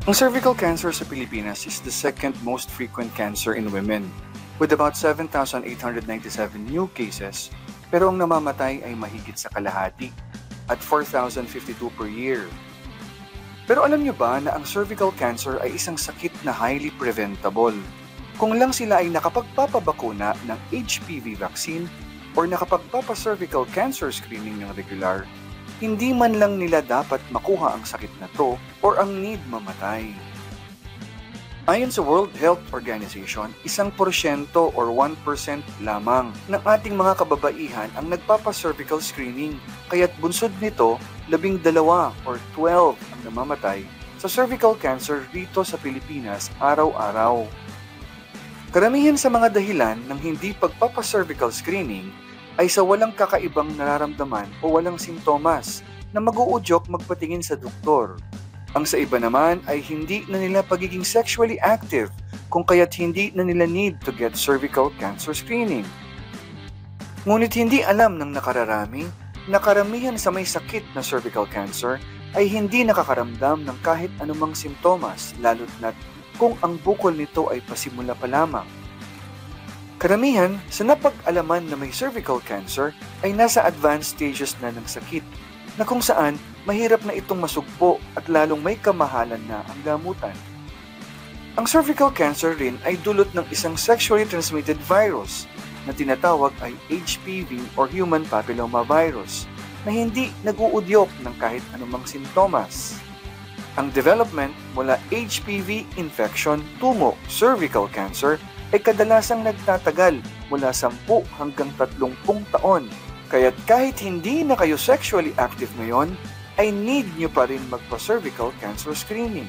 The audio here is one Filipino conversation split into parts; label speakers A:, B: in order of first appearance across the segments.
A: Ang cervical cancer sa Pilipinas is the second most frequent cancer in women, with about 7,897 new cases, pero ang namamatay ay mahigit sa kalahati at 4,052 per year. Pero alam niyo ba na ang cervical cancer ay isang sakit na highly preventable? Kung lang sila ay nakapagpapabakuna ng HPV vaccine or nakapagpapa-cervical cancer screening ng regular, hindi man lang nila dapat makuha ang sakit na to or ang need mamatay. Ayon sa World Health Organization, 1% or 1% lamang ng ating mga kababaihan ang nagpapa-cervical screening, kaya't bunsod nito, 12 or 12 ang namamatay sa cervical cancer dito sa Pilipinas araw-araw. Karamihan sa mga dahilan ng hindi pagpapa-cervical screening ay sa walang kakaibang nararamdaman o walang simptomas na mag-uudyok magpatingin sa doktor. Ang sa iba naman ay hindi na nila pagiging sexually active kung kaya't hindi na nila need to get cervical cancer screening. Ngunit hindi alam ng nakararami na karamihan sa may sakit na cervical cancer ay hindi nakakaramdam ng kahit anumang simptomas lalo't na't kung ang bukol nito ay pasimula pa lamang. Karamihan sa napag-alaman na may cervical cancer ay nasa advanced stages na ng sakit na kung saan mahirap na itong masugpo at lalong may kamahalan na ang gamutan. Ang cervical cancer rin ay dulot ng isang sexually transmitted virus na tinatawag ay HPV or human papilloma virus na hindi nag-uudyok ng kahit anumang simptomas. Ang development mula HPV infection tungo cervical cancer ay kadalasang nagtatagal mula 10 hanggang 30 taon. Kaya't kahit hindi na kayo sexually active ngayon, ay need nyo pa rin magpa-cervical cancer screening.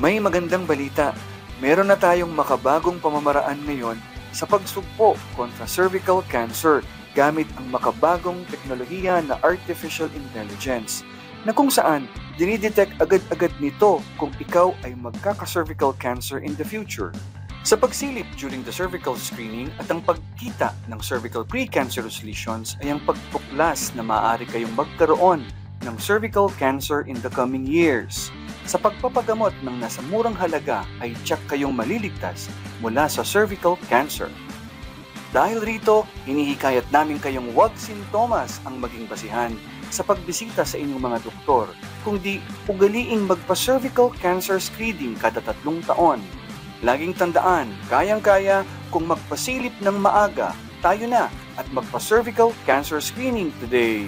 A: May magandang balita, meron na tayong makabagong pamamaraan ngayon sa pagsugpo kontra cervical cancer gamit ang makabagong teknolohiya na artificial intelligence na kung saan dinidetect agad-agad nito kung ikaw ay magkaka-cervical cancer in the future. Sa pagsilip during the cervical screening at ang pagkita ng cervical precancerous lesions ay ang pagtuklas na maaari kayong magkaroon ng cervical cancer in the coming years. Sa pagpapagamot ng nasa murang halaga ay tiyak kayong maliligtas mula sa cervical cancer. Dahil rito, hinihikayat namin kayong huwag sintomas ang maging basihan sa pagbisita sa inyong mga doktor, kundi ugaliing magpa-cervical cancer screening kada 3 taon. Laging tandaan, kayang-kaya kung magpasilip ng maaga, tayo na at magpa-cervical cancer screening today.